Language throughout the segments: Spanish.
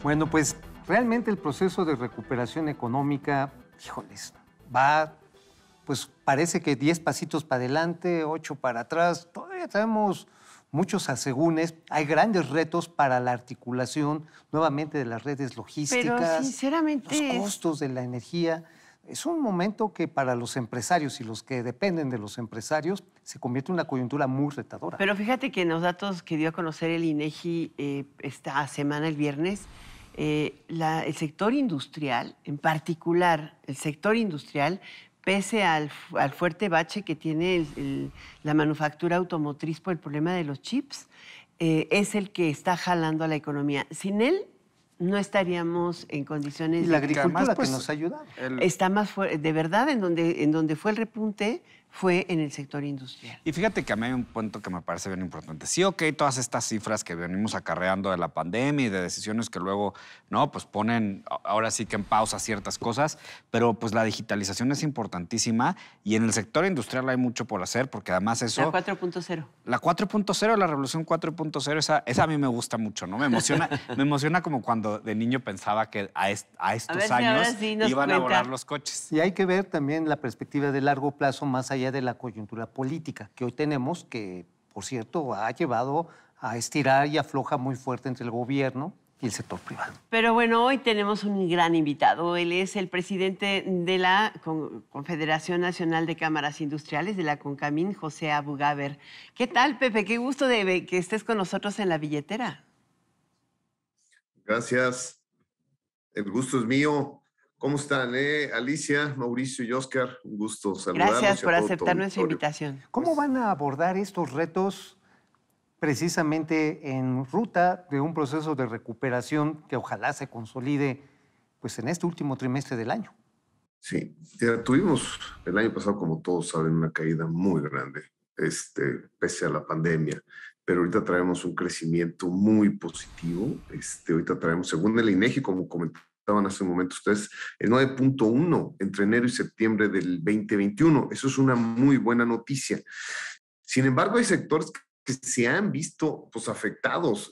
Bueno, pues realmente el proceso de recuperación económica, híjoles, va, pues parece que 10 pasitos para adelante, 8 para atrás. Todavía tenemos muchos asegúnes. Hay grandes retos para la articulación nuevamente de las redes Pero logísticas, los sinceramente costos de la energía. Es un momento que para los empresarios y los que dependen de los empresarios se convierte en una coyuntura muy retadora. pero fíjate que en los datos que dio a conocer el INEGI esta semana, el viernes, el sector industrial, en particular el sector industrial, pese al fuerte bache que tiene la manufactura automotriz por el problema de los chips, es el que está jalando a la economía. Sin él, no estaríamos en Y condiciones la de... agricultura además, que pues, nos ha ayudado. Está más fuerte, de verdad, en donde fue el repunte fue en el sector industrial. Y fíjate que a mí hay un punto que me parece bien importante. Sí, ok, todas estas cifras que venimos acarreando de la pandemia y de decisiones que luego, ¿no? Pues ponen ahora sí que en pausa ciertas cosas, pero pues la digitalización es importantísima y en el sector industrial hay mucho por hacer porque además eso... La 4.0. La 4.0, la revolución 4.0, esa a mí me gusta mucho, ¿no? Me emociona como cuando de niño pensaba que a estos ver si ahora años sí nos iban a cuenta. volar los coches. Y hay que ver también la perspectiva de largo plazo más allá de la coyuntura política que hoy tenemos, que, por cierto, ha llevado a estirar y afloja muy fuerte entre el gobierno y el sector privado. Pero bueno, hoy tenemos un gran invitado. Él es el presidente de la Confederación Nacional de Cámaras Industriales, de la CONCAMIN, José Abugaber. ¿Qué tal, Pepe? Qué gusto de que estés con nosotros en la billetera. Gracias. El gusto es mío. ¿Cómo están, Alicia, Mauricio y Oscar? Un gusto saludarlos. Gracias y a por todo tu aceptar nuestra auditorio. invitación. ¿Cómo van a abordar estos retos precisamente en ruta de un proceso de recuperación que ojalá se consolide pues, en este último trimestre del año? Sí, ya tuvimos el año pasado, como todos saben, una caída muy grande, pese a la pandemia, pero ahorita traemos un crecimiento muy positivo. Ahorita traemos, según el INEGI, como comentaban hace un momento ustedes, el 9.1 entre enero y septiembre del 2021. Eso es una muy buena noticia. Sin embargo, hay sectores que se han visto pues, afectados.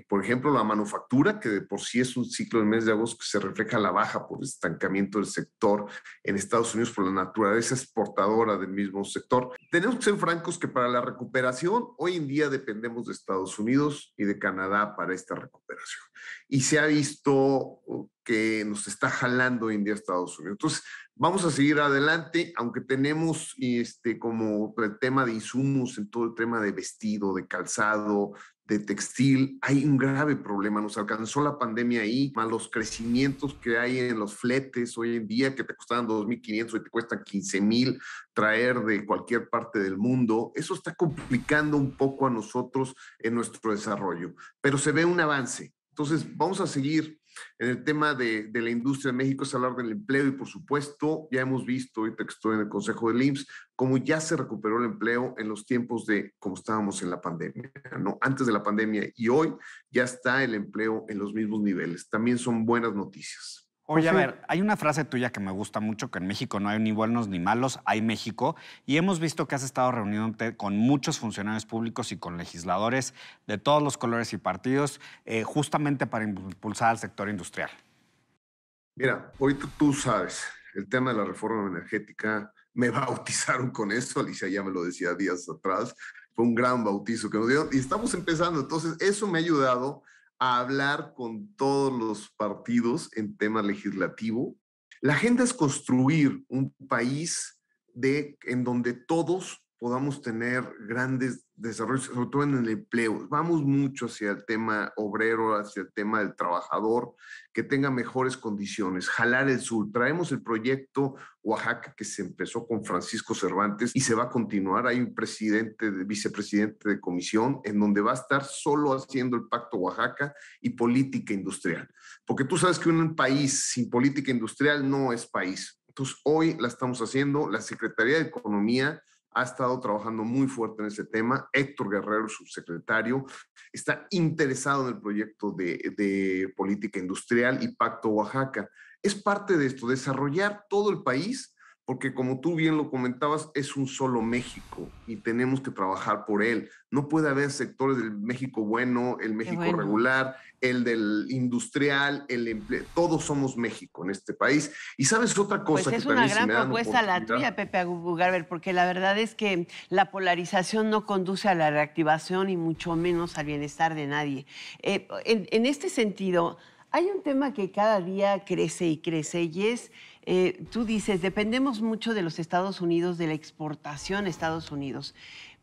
Por ejemplo, la manufactura, que de por sí es un ciclo del mes de agosto que se refleja a la baja por el estancamiento del sector en Estados Unidos por la naturaleza exportadora del mismo sector. Tenemos que ser francos que para la recuperación, hoy en día dependemos de Estados Unidos y de Canadá para esta recuperación. Y se ha visto que nos está jalando hoy en día Estados Unidos. Entonces, vamos a seguir adelante, aunque tenemos como el tema de insumos, en todo el tema de vestido, de calzado, de textil, hay un grave problema. Nos alcanzó la pandemia ahí, más los crecimientos que hay en los fletes hoy en día, que te costaban 2,500 y te cuestan 15,000 traer de cualquier parte del mundo. Eso está complicando un poco a nosotros en nuestro desarrollo, pero se ve un avance. Entonces, vamos a seguir. En el tema de la industria en México es hablar del empleo y, por supuesto, ya hemos visto, ahorita que estoy en el Consejo del IMSS, cómo ya se recuperó el empleo en los tiempos de como estábamos en la pandemia, ¿no? Antes de la pandemia y hoy ya está el empleo en los mismos niveles. También son buenas noticias. Oye, a José. ver, hay una frase tuya que me gusta mucho, que en México no hay ni buenos ni malos, hay México, y hemos visto que has estado reuniéndote con muchos funcionarios públicos y con legisladores de todos los colores y partidos, justamente para impulsar al sector industrial. Mira, ahorita tú sabes, el tema de la reforma energética, me bautizaron con eso, Alicia ya me lo decía días atrás, fue un gran bautizo que nos dieron y estamos empezando. Entonces, eso me ha ayudado a hablar con todos los partidos en tema legislativo. La agenda es construir un país en donde todos podamos tener grandes desarrollos, sobre todo en el empleo. Vamos mucho hacia el tema obrero, hacia el tema del trabajador, que tenga mejores condiciones, jalar el sur. Traemos el proyecto Oaxaca que se empezó con Francisco Cervantes y se va a continuar. Hay un vicepresidente de comisión en donde va a estar solo haciendo el Pacto Oaxaca y política industrial. Porque tú sabes que un país sin política industrial no es país. Entonces, hoy la estamos haciendo. La Secretaría de Economía ha estado trabajando muy fuerte en ese tema. Héctor Guerrero, subsecretario, está interesado en el proyecto de política industrial y Pacto Oaxaca. Es parte de esto, desarrollar todo el país porque como tú bien lo comentabas, es un solo México y tenemos que trabajar por él. No puede haber sectores del México bueno, el México regular, el del industrial, el empleo. Todos somos México en este país. Y sabes otra cosa pues que es una gran si propuesta la tuya, Pepe Agugarber, porque la verdad es que la polarización no conduce a la reactivación y mucho menos al bienestar de nadie. En este sentido, hay un tema que cada día crece y crece y es, tú dices, dependemos mucho de los Estados Unidos, de la exportación a Estados Unidos.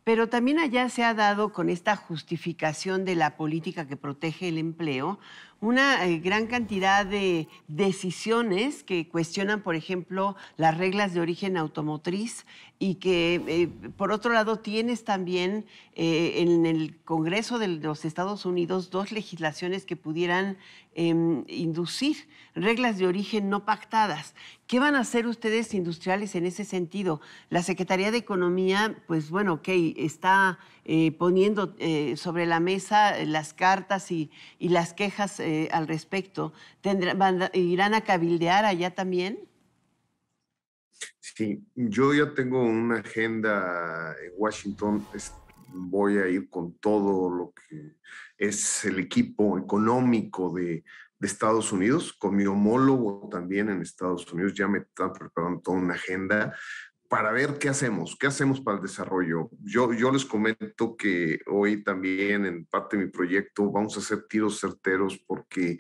Pero también allá se ha dado con esta justificación de la política que protege el empleo una gran cantidad de decisiones que cuestionan, por ejemplo, las reglas de origen automotriz y que, por otro lado, tienes también en el Congreso de los Estados Unidos 2 legislaciones que pudieran inducir reglas de origen no pactadas. ¿Qué van a hacer ustedes industriales en ese sentido? La Secretaría de Economía, pues bueno, ok, está poniendo sobre la mesa las cartas y las quejas al respecto. ¿Irán a cabildear allá también? Sí, yo ya tengo una agenda en Washington. Voy a ir con todo lo que es el equipo económico de Estados Unidos, con mi homólogo también en Estados Unidos. Ya me están preparando toda una agenda para ver qué hacemos para el desarrollo. Yo les comento que hoy también en parte de mi proyecto vamos a hacer tiros certeros porque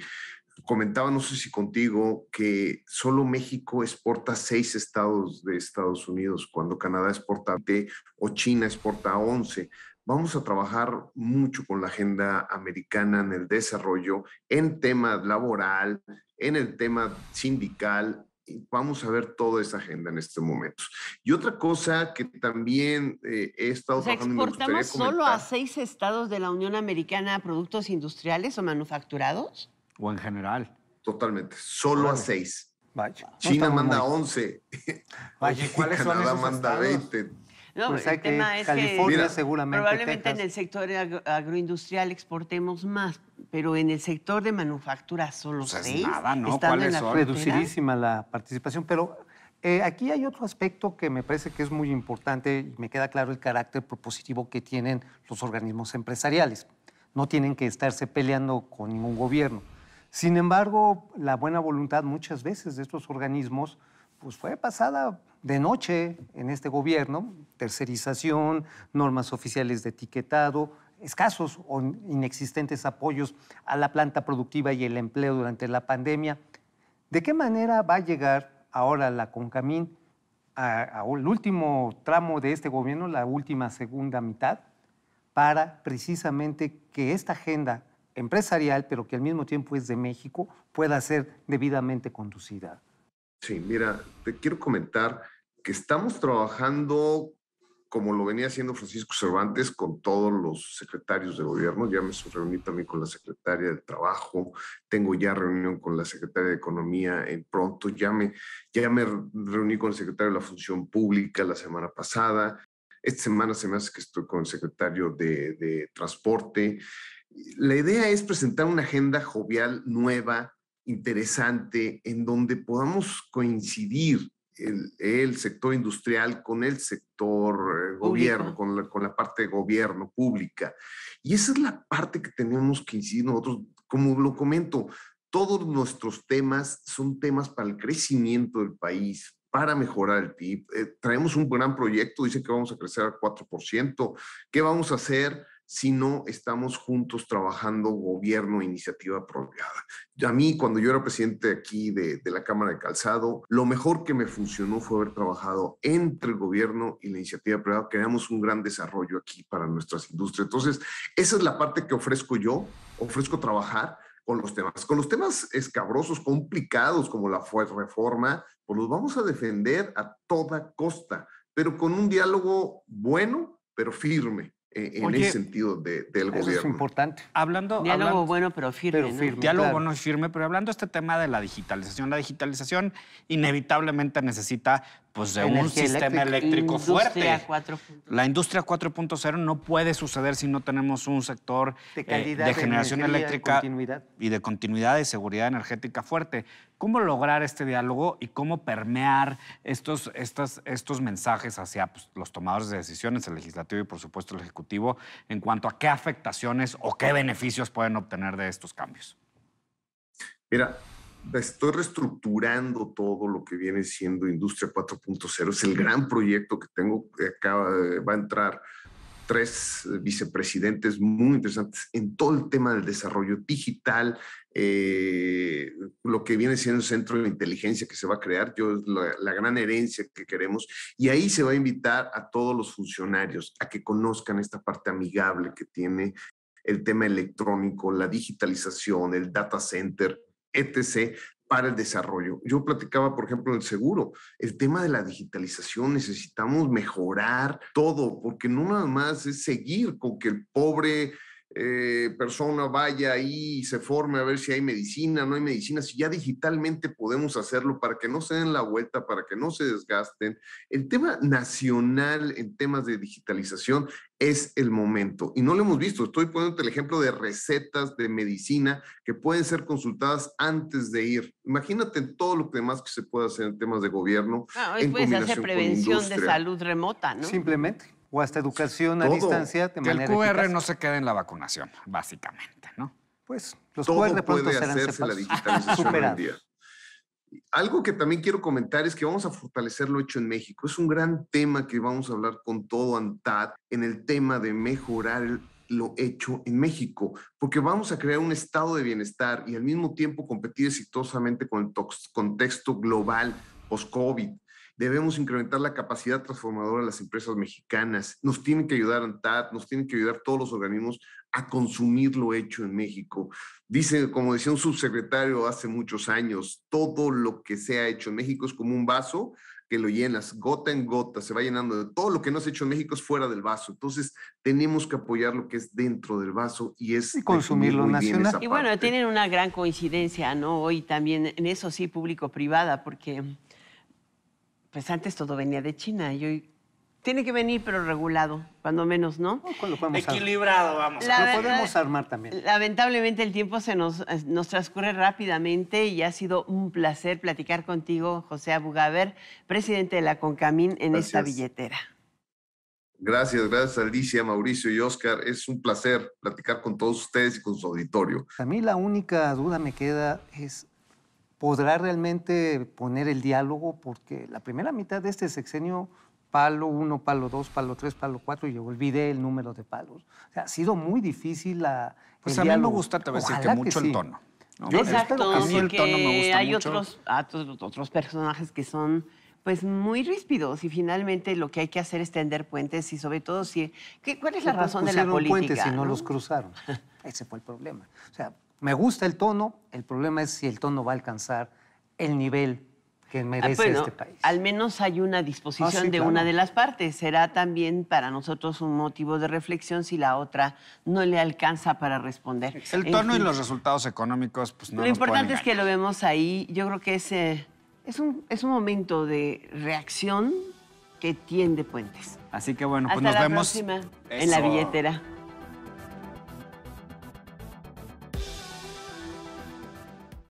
comentaba, no sé si contigo, que solo México exporta 6 estados de Estados Unidos, cuando Canadá exporta 20 o China exporta 11. Vamos a trabajar mucho con la agenda americana en el desarrollo, en tema laboral, en el tema sindical. Y vamos a ver toda esa agenda en estos momentos. Y otra cosa que también he estado trabajando... ¿Exportamos solo a 6 estados de la Unión Americana productos industriales o manufacturados? ¿O en general? Totalmente, solo a 6. Vaya. China manda 11. Vaya, ¿cuáles son Canadá esos manda estados? 20. No, Pues el tema es California, que seguramente, probablemente Texas. en el sector agroindustrial exportemos más, pero en el sector de manufactura solo Pues es 6. nada, ¿no? Estando ¿Cuáles en la son? frontera. Reducidísima la participación, pero aquí hay otro aspecto que me parece que es muy importante y me queda claro el carácter propositivo que tienen los organismos empresariales. No tienen que estarse peleando con ningún gobierno. Sin embargo, la buena voluntad muchas veces de estos organismos pues fue pasada de noche en este gobierno, tercerización, normas oficiales de etiquetado, escasos o inexistentes apoyos a la planta productiva y el empleo durante la pandemia. ¿De qué manera va a llegar ahora la CONCAMIN al último tramo de este gobierno, la última segunda mitad, para precisamente que esta agenda empresarial, pero que al mismo tiempo es de México, pueda ser debidamente conducida? Sí, mira, te quiero comentar que estamos trabajando, como lo venía haciendo Francisco Cervantes, con todos los secretarios de gobierno. Ya me reuní también con la secretaria de Trabajo, tengo ya reunión con la secretaria de Economía en pronto, ya me reuní con el secretario de la Función Pública la semana pasada. Esta semana se me hace que estoy con el secretario de Transporte. La idea es presentar una agenda jovial, nueva, interesante, en donde podamos coincidir el sector industrial con el sector gobierno, con la parte de gobierno pública. Y esa es la parte que tenemos que incidir nosotros. Como lo comento, todos nuestros temas son temas para el crecimiento del país, para mejorar el PIB. Traemos un gran proyecto, dice que vamos a crecer al 4%. ¿Qué vamos a hacer si no estamos juntos trabajando gobierno e iniciativa privada? A mí, cuando yo era presidente aquí de la Cámara de Calzado, lo mejor que me funcionó fue haber trabajado entre el gobierno y la iniciativa privada. Creamos un gran desarrollo aquí para nuestras industrias. Entonces, esa es la parte que ofrezco yo, ofrezco trabajar con los temas escabrosos, complicados, como la reforma, pues los vamos a defender a toda costa, pero con un diálogo bueno, pero firme. En ese sentido del gobierno. Eso es importante. Diálogo bueno, pero firme. Diálogo claro. bueno y firme, pero hablando de este tema de la digitalización inevitablemente necesita pues de un Energía sistema eléctrico fuerte. Industria 4.0. La industria 4.0 no puede suceder si no tenemos un sector De calidad, de generación energía, eléctrica continuidad. y de continuidad y seguridad energética fuerte. ¿Cómo lograr este diálogo y cómo permear estos mensajes hacia pues, los tomadores de decisiones, el legislativo y por supuesto el ejecutivo, en cuanto a qué afectaciones o qué beneficios pueden obtener de estos cambios? Mira, estoy reestructurando todo lo que viene siendo Industria 4.0. Es el gran proyecto que tengo. Va a entrar 3 vicepresidentes muy interesantes en todo el tema del desarrollo digital, lo que viene siendo el centro de inteligencia que se va a crear, es la gran herencia que queremos, y ahí se va a invitar a todos los funcionarios a que conozcan esta parte amigable que tiene el tema electrónico, la digitalización, el data center, etc., para el desarrollo. Yo platicaba, por ejemplo, del seguro, el tema de la digitalización, necesitamos mejorar todo, porque no nada más es seguir con que el pobre persona vaya ahí y se forme a ver si hay medicina, no hay medicina, si ya digitalmente podemos hacerlo para que no se den la vuelta, para que no se desgasten. El tema nacional en temas de digitalización es el momento y no lo hemos visto. Estoy poniendo el ejemplo de recetas de medicina que pueden ser consultadas antes de ir. Imagínate todo lo demás que se puede hacer en temas de gobierno. Hoy puedes hacer prevención de salud remota, ¿no? Simplemente. O hasta educación a distancia de que manera el QR eficaz. no se quede en la vacunación, básicamente, ¿no? Pues los todo QR de pronto puede serán hacerse la digitalización hoy en día. Algo que también quiero comentar es que vamos a fortalecer lo hecho en México. Es un gran tema que vamos a hablar con todo ANTAD en el tema de mejorar lo hecho en México, porque vamos a crear un estado de bienestar y al mismo tiempo competir exitosamente con el contexto global post-COVID. Debemos incrementar la capacidad transformadora de las empresas mexicanas. Nos tienen que ayudar ANTAD, nos tienen que ayudar todos los organismos a consumir lo hecho en México. Dice, como decía un subsecretario hace muchos años, todo lo que se ha hecho en México es como un vaso que lo llenas gota en gota, se va llenando de todo lo que no se ha hecho en México es fuera del vaso. Entonces, tenemos que apoyar lo que es dentro del vaso y consumir lo nacional. Y bueno, tienen una gran coincidencia, ¿no? Hoy también en eso sí, público-privada, porque pues antes todo venía de China y hoy tiene que venir, pero regulado, cuando menos, ¿no? Equilibrado, vamos. Lo podemos armar también. Lamentablemente el tiempo nos transcurre rápidamente y ha sido un placer platicar contigo, José Abugaber, presidente de la CONCAMIN, en esta billetera. Gracias Alicia, Mauricio y Oscar. Es un placer platicar con todos ustedes y con su auditorio. A mí la única duda me queda es, ¿podrá realmente poner el diálogo? Porque la primera mitad de este sexenio, palo 1, palo 2, palo 3, palo 4, y yo olvidé el número de palos. O sea, ha sido muy difícil pues el a mí diálogo. me gusta, te voy a decir que Ojalá mucho sí. el tono. ¿no? Exacto, A mí el tono me gusta hay mucho. otros personajes que son pues muy ríspidos y finalmente lo que hay que hacer es tender puentes y sobre todo ¿cuál es la razón de la política? Puentes y no los cruzaron. Ese fue el problema. O sea, me gusta el tono, el problema es si el tono va a alcanzar el nivel que merece este país. Al menos hay una disposición de una de las partes. Será también para nosotros un motivo de reflexión si la otra no le alcanza para responder. El tono y los resultados económicos, pues no lo nos importante pueden es que lo vemos ahí. Yo creo que es un momento de reacción que tiende puentes. Así que bueno, pues Hasta nos la vemos. próxima en la billetera.